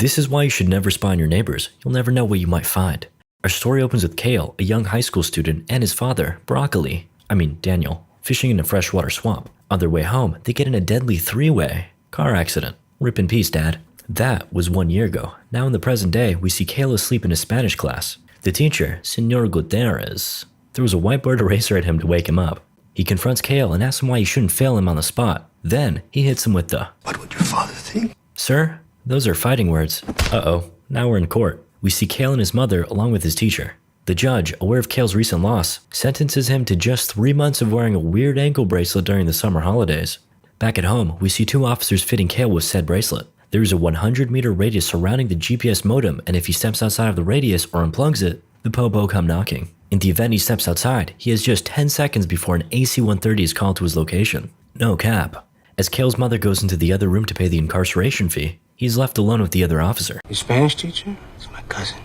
This is why you should never spy on your neighbors. You'll never know what you might find. Our story opens with Kale, a young high school student, and his father, Daniel, fishing in a freshwater swamp. On their way home, they get in a deadly three-way car accident. Rip in peace, Dad. That was 1 year ago. Now in the present day, we see Kale asleep in his Spanish class. The teacher, Senor Gutierrez, throws a whiteboard eraser at him to wake him up. He confronts Kale and asks him why he shouldn't fail him on the spot. Then, he hits him with the, "What would your father think?" "Sir, those are fighting words." Uh-oh, now we're in court. We see Kale and his mother along with his teacher. The judge, aware of Kale's recent loss, sentences him to just 3 months of wearing a weird ankle bracelet during the summer holidays. Back at home, we see 2 officers fitting Kale with said bracelet. There is a 100-meter radius surrounding the GPS modem, and if he steps outside of the radius or unplugs it, the popo come knocking. In the event he steps outside, he has just 10 seconds before an AC-130 is called to his location. No cap. As Kale's mother goes into the other room to pay the incarceration fee, he's left alone with the other officer. "Your Spanish teacher? It's my cousin."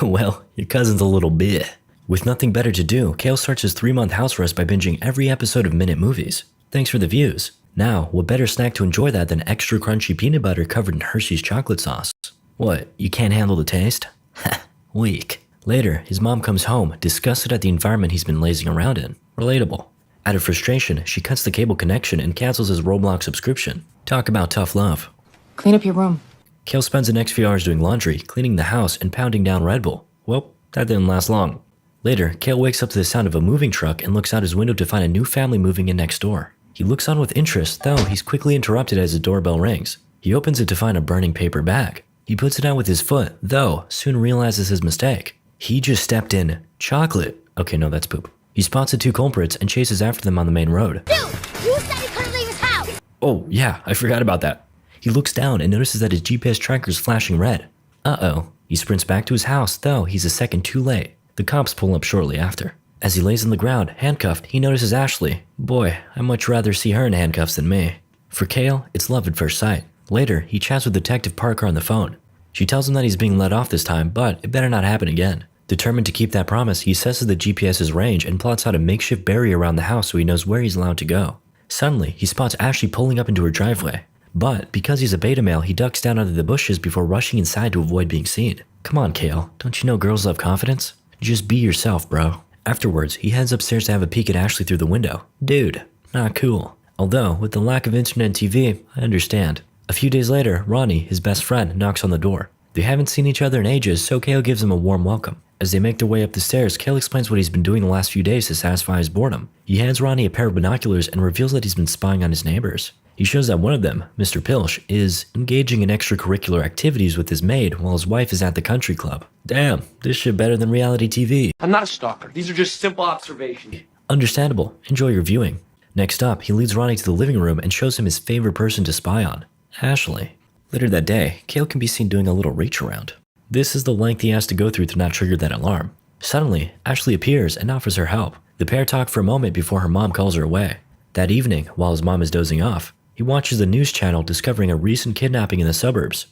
Well, your cousin's a little bit. With nothing better to do, Kale starts his 3-month house arrest by binging every episode of Minute Movies. Thanks for the views. Now, what better snack to enjoy that than extra crunchy peanut butter covered in Hershey's chocolate sauce? What, you can't handle the taste? Ha, weak. Later, his mom comes home, disgusted at the environment he's been lazing around in. Relatable. Out of frustration, she cuts the cable connection and cancels his Roblox subscription. Talk about tough love. Clean up your room. Kale spends the next few hours doing laundry, cleaning the house, and pounding down Red Bull. Well, that didn't last long. Later, Kale wakes up to the sound of a moving truck and looks out his window to find a new family moving in next door. He looks on with interest, though he's quickly interrupted as the doorbell rings. He opens it to find a burning paper bag. He puts it out with his foot, though soon realizes his mistake. He just stepped in chocolate. Okay, no, that's poop. He spots the 2 culprits and chases after them on the main road. Dude, you said he couldn't leave his house! Oh, yeah, I forgot about that. He looks down and notices that his GPS tracker is flashing red. Uh-oh. He sprints back to his house, though he's a second too late. The cops pull up shortly after. As he lays on the ground, handcuffed, he notices Ashley. Boy, I'd much rather see her in handcuffs than me. For Kale, it's love at first sight. Later, he chats with Detective Parker on the phone. She tells him that he's being let off this time, but it better not happen again. Determined to keep that promise, he assesses the GPS's range and plots out a makeshift barrier around the house so he knows where he's allowed to go. Suddenly, he spots Ashley pulling up into her driveway. But because he's a beta male, he ducks down under the bushes before rushing inside to avoid being seen. Come on, Kale. Don't you know girls love confidence? Just be yourself, bro. Afterwards, he heads upstairs to have a peek at Ashley through the window. Dude, not cool. Although, with the lack of internet and TV, I understand. A few days later, Ronnie, his best friend, knocks on the door. They haven't seen each other in ages, so Kale gives him a warm welcome. As they make their way up the stairs, Kale explains what he's been doing the last few days to satisfy his boredom. He hands Ronnie a pair of binoculars and reveals that he's been spying on his neighbors. He shows that one of them, Mr. Pilch, is engaging in extracurricular activities with his maid while his wife is at the country club. Damn, this shit better than reality TV. I'm not a stalker. These are just simple observations. Understandable. Enjoy your viewing. Next up, he leads Ronnie to the living room and shows him his favorite person to spy on, Ashley. Later that day, Kale can be seen doing a little reach around. This is the length he has to go through to not trigger that alarm. Suddenly, Ashley appears and offers her help. The pair talk for a moment before her mom calls her away. That evening, while his mom is dozing off, he watches the news channel discovering a recent kidnapping in the suburbs.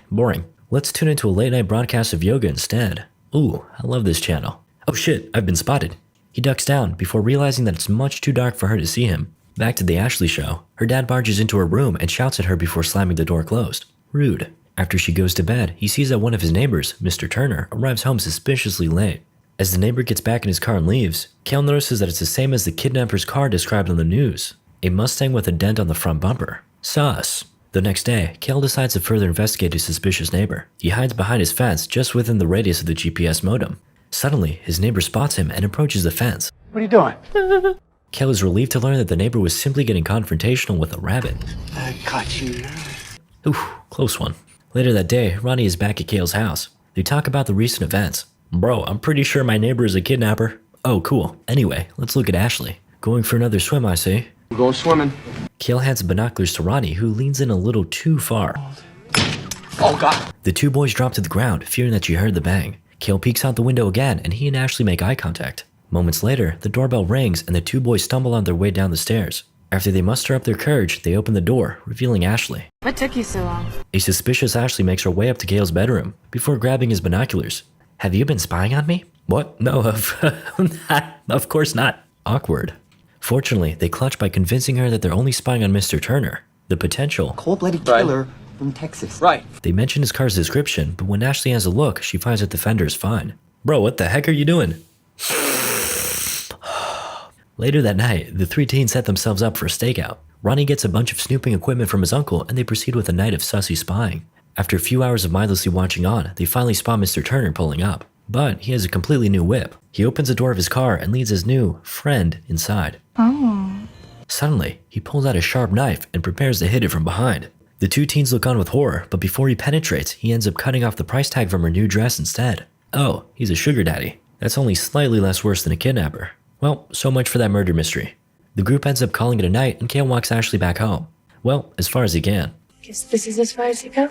Boring. Let's tune into a late-night broadcast of yoga instead. Ooh, I love this channel. Oh shit, I've been spotted. He ducks down before realizing that it's much too dark for her to see him. Back to the Ashley show. Her dad barges into her room and shouts at her before slamming the door closed. Rude. After she goes to bed, he sees that one of his neighbors, Mr. Turner, arrives home suspiciously late. As the neighbor gets back in his car and leaves, Kale notices that it's the same as the kidnapper's car described on the news. A Mustang with a dent on the front bumper. Sus. The next day, Kale decides to further investigate his suspicious neighbor. He hides behind his fence just within the radius of the GPS modem. Suddenly, his neighbor spots him and approaches the fence. "What are you doing?" Kale is relieved to learn that the neighbor was simply getting confrontational with a rabbit. "I caught you." Oof, close one. Later that day, Ronnie is back at Kale's house. They talk about the recent events. Bro, I'm pretty sure my neighbor is a kidnapper. Oh, cool. Anyway, let's look at Ashley. Going for another swim, I see. We're going swimming. Kale hands the binoculars to Ronnie, who leans in a little too far. Oh, God. The 2 boys drop to the ground, fearing that she heard the bang. Kale peeks out the window again, and he and Ashley make eye contact. Moments later, the doorbell rings, and the 2 boys stumble on their way down the stairs. After they muster up their courage, they open the door, revealing Ashley. What took you so long? A suspicious Ashley makes her way up to Kale's bedroom, before grabbing his binoculars. Have you been spying on me? What? No, of course not. Awkward. Fortunately, they clutch by convincing her that they're only spying on Mr. Turner. The potential Cold-blooded killer from Texas. Right. They mention his car's description, but when Ashley has a look, she finds that the fender is fine. Bro, what the heck are you doing? Later that night, the three teens set themselves up for a stakeout. Ronnie gets a bunch of snooping equipment from his uncle, and they proceed with a night of sussy spying. After a few hours of mindlessly watching on, they finally spot Mr. Turner pulling up. But he has a completely new whip. He opens the door of his car and leads his new friend inside. Suddenly, he pulls out a sharp knife and prepares to hit it from behind. The two teens look on with horror, but before he penetrates, he ends up cutting off the price tag from her new dress instead. Oh, he's a sugar daddy. That's only slightly less worse than a kidnapper. Well, so much for that murder mystery. The group ends up calling it a night and Kale walks Ashley back home. Well, as far as he can. Guess this is as far as you go.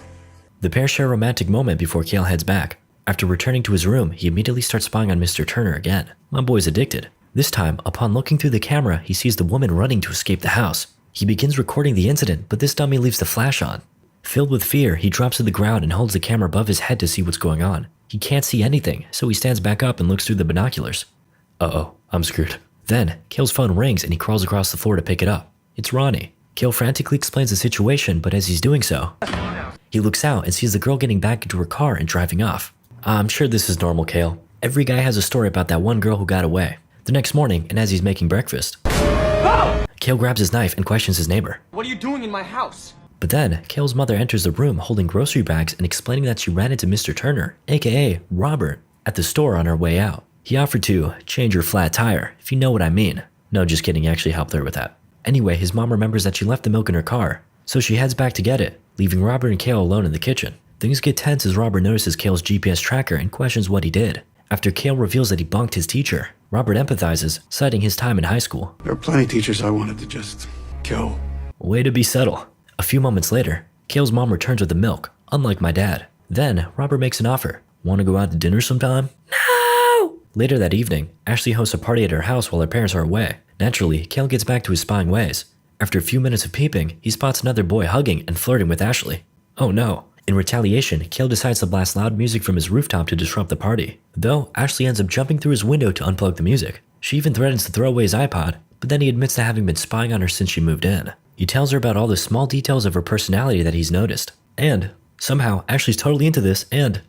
The pair share a romantic moment before Kale heads back. After returning to his room, he immediately starts spying on Mr. Turner again. My boy's addicted. This time, upon looking through the camera, he sees the woman running to escape the house. He begins recording the incident, but this dummy leaves the flash on. Filled with fear, he drops to the ground and holds the camera above his head to see what's going on. He can't see anything, so he stands back up and looks through the binoculars. Uh-oh, I'm screwed. Then, Kale's phone rings and he crawls across the floor to pick it up. It's Ronnie. Kale frantically explains the situation, but as he's doing so, he looks out and sees the girl getting back into her car and driving off. I'm sure this is normal, Kale. Every guy has a story about that one girl who got away. The next morning, and as he's making breakfast, Kale grabs his knife and questions his neighbor. What are you doing in my house? But then, Kale's mother enters the room holding grocery bags and explaining that she ran into Mr. Turner, aka Robert, at the store on her way out. He offered to change her flat tire, if you know what I mean. No, just kidding, he actually helped her with that. Anyway, his mom remembers that she left the milk in her car, so she heads back to get it, leaving Robert and Kale alone in the kitchen. Things get tense as Robert notices Kale's GPS tracker and questions what he did. After Kale reveals that he bunked his teacher, Robert empathizes, citing his time in high school. There are plenty of teachers I wanted to just kill. Way to be subtle. A few moments later, Kale's mom returns with the milk, unlike my dad. Then, Robert makes an offer. Want to go out to dinner sometime? No! Later that evening, Ashley hosts a party at her house while her parents are away. Naturally, Kale gets back to his spying ways. After a few minutes of peeping, he spots another boy hugging and flirting with Ashley. Oh no. In retaliation, Kale decides to blast loud music from his rooftop to disrupt the party. Though, Ashley ends up jumping through his window to unplug the music. She even threatens to throw away his iPod, but then he admits to having been spying on her since she moved in. He tells her about all the small details of her personality that he's noticed. And, somehow, Ashley's totally into this and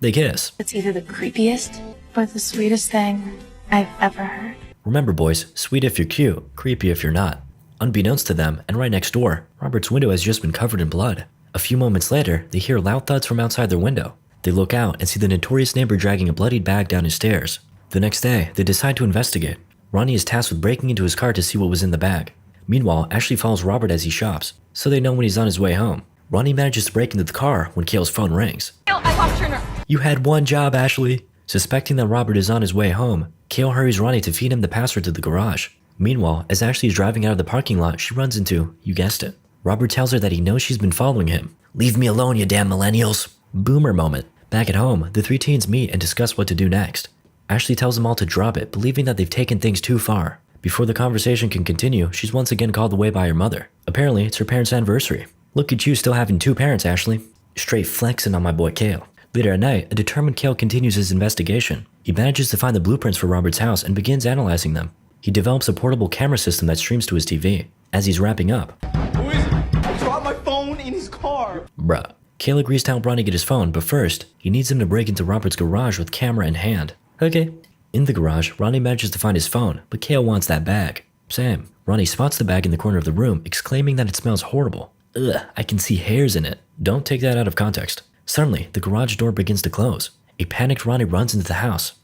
they kiss. It's either the creepiest or the sweetest thing I've ever heard. Remember boys, sweet if you're cute, creepy if you're not. Unbeknownst to them, and right next door, Robert's window has just been covered in blood. A few moments later, they hear loud thuds from outside their window. They look out and see the notorious neighbor dragging a bloodied bag down his stairs. The next day, they decide to investigate. Ronnie is tasked with breaking into his car to see what was in the bag. Meanwhile, Ashley follows Robert as he shops, so they know when he's on his way home. Ronnie manages to break into the car when Kale's phone rings. I lost Turner. You had one job, Ashley. Suspecting that Robert is on his way home, Kale hurries Ronnie to feed him the password to the garage. Meanwhile, as Ashley is driving out of the parking lot, she runs into, you guessed it. Robert tells her that he knows she's been following him. Leave me alone, you damn millennials. Boomer moment. Back at home, the three teens meet and discuss what to do next. Ashley tells them all to drop it, believing that they've taken things too far. Before the conversation can continue, she's once again called away by her mother. Apparently, it's her parents' anniversary. Look at you still having two parents, Ashley. Straight flexing on my boy Kale. Later at night, a determined Kale continues his investigation. He manages to find the blueprints for Robert's house and begins analyzing them. He develops a portable camera system that streams to his TV. As he's wrapping up, Who is it? I dropped my phone in his car. bruh. Kale agrees to help Ronnie get his phone, but first, he needs him to break into Robert's garage with camera in hand. Okay. In the garage, Ronnie manages to find his phone, but Kale wants that bag. Same. Ronnie spots the bag in the corner of the room, exclaiming that it smells horrible. Ugh, I can see hairs in it. Don't take that out of context. Suddenly, the garage door begins to close. A panicked Ronnie runs into the house.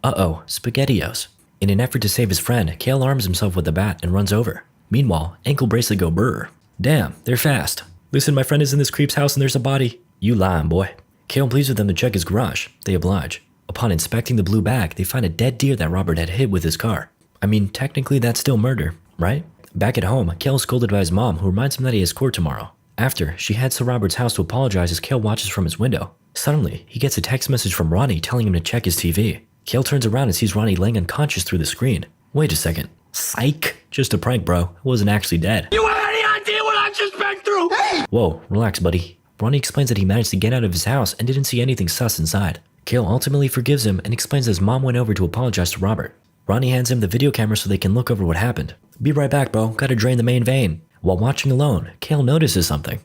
Uh-oh, SPAGHETTIOS. In an effort to save his friend, Kale arms himself with a bat and runs over. Meanwhile, ankle bracelet go brr. Damn, they're fast. Listen, my friend is in this creep's house and there's a body. You lying, boy. Kale pleads with them to check his garage. They oblige. Upon inspecting the blue bag, they find a dead deer that Robert had hit with his car. I mean, technically that's still murder, right? Back at home, Kale is scolded by his mom, who reminds him that he has court tomorrow. After, she heads to Robert's house to apologize as Kale watches from his window. Suddenly, he gets a text message from Ronnie telling him to check his TV. Kale turns around and sees Ronnie laying unconscious through the screen. Wait a second. Psych. Just a prank, bro. I wasn't actually dead. You have any idea what I just been through? Hey! Whoa, relax, buddy. Ronnie explains that he managed to get out of his house and didn't see anything sus inside. Kale ultimately forgives him and explains that his mom went over to apologize to Robert. Ronnie hands him the video camera so they can look over what happened. Be right back, bro. Gotta drain the main vein. While watching alone, Kale notices something.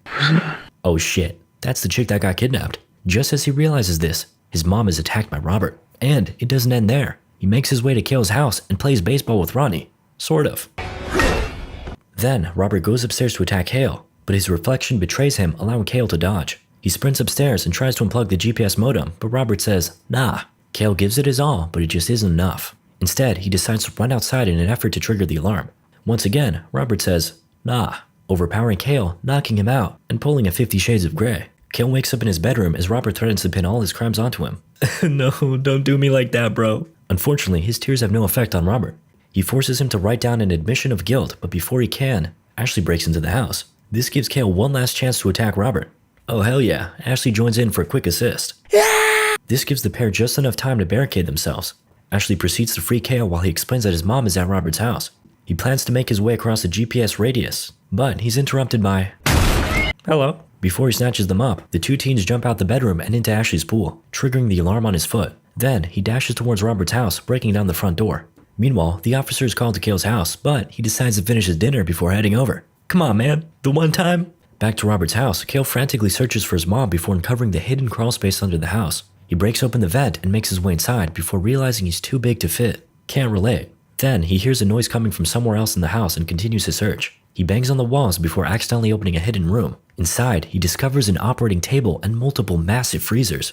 Oh shit, that's the chick that got kidnapped. Just as he realizes this, his mom is attacked by Robert. And it doesn't end there. He makes his way to Kale's house and plays baseball with Ronnie. Sort of. Then, Robert goes upstairs to attack Kale, but his reflection betrays him, allowing Kale to dodge. He sprints upstairs and tries to unplug the GPS modem, but Robert says, nah. Kale gives it his all, but it just isn't enough. Instead, he decides to run outside in an effort to trigger the alarm. Once again, Robert says, nah, overpowering Kale, knocking him out, and pulling a 50 Shades of Grey. Kale wakes up in his bedroom as Robert threatens to pin all his crimes onto him. No, don't do me like that, bro. Unfortunately, his tears have no effect on Robert. He forces him to write down an admission of guilt, but before he can, Ashley breaks into the house. This gives Kale one last chance to attack Robert. Oh hell yeah, Ashley joins in for a quick assist. This gives the pair just enough time to barricade themselves. Ashley proceeds to free Kale while he explains that his mom is at Robert's house. He plans to make his way across the GPS radius, but he's interrupted by... Hello. Before he snatches them up, the two teens jump out the bedroom and into Ashley's pool, triggering the alarm on his foot. Then, he dashes towards Robert's house, breaking down the front door. Meanwhile, the officer is called to Kale's house, but he decides to finish his dinner before heading over. Come on, man. The one time? Back to Robert's house, Kale frantically searches for his mom before uncovering the hidden crawl space under the house. He breaks open the vent and makes his way inside before realizing he's too big to fit. Can't relate. Then, he hears a noise coming from somewhere else in the house and continues his search. He bangs on the walls before accidentally opening a hidden room. Inside, he discovers an operating table and multiple massive freezers.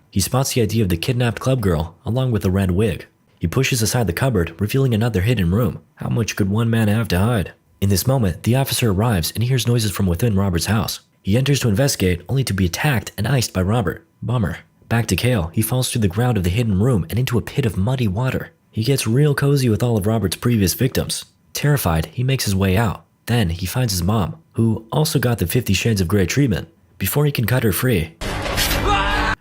He spots the ID of the kidnapped club girl, along with a red wig. He pushes aside the cupboard, revealing another hidden room. How much could one man have to hide? In this moment, the officer arrives and hears noises from within Robert's house. He enters to investigate, only to be attacked and iced by Robert. Bummer. Back to Kale, he falls through the ground of the hidden room and into a pit of muddy water. He gets real cozy with all of Robert's previous victims. Terrified, he makes his way out. Then, he finds his mom, who also got the 50 Shades of Grey treatment. Before he can cut her free,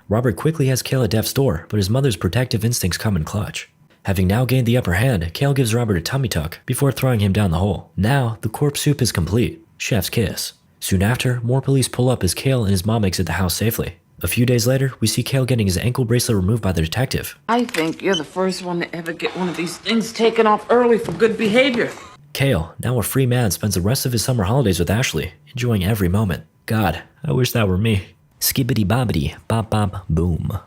Robert quickly has Kale at death's door, but his mother's protective instincts come in clutch. Having now gained the upper hand, Kale gives Robert a tummy tuck before throwing him down the hole. Now, the corpse soup is complete. Chef's kiss. Soon after, more police pull up as Kale and his mom exit the house safely. A few days later, we see Kale getting his ankle bracelet removed by the detective. I think you're the first one to ever get one of these things taken off early for good behavior. Kale, now a free man, spends the rest of his summer holidays with Ashley, enjoying every moment. God, I wish that were me. Skibbity bobbity, bop bop, boom.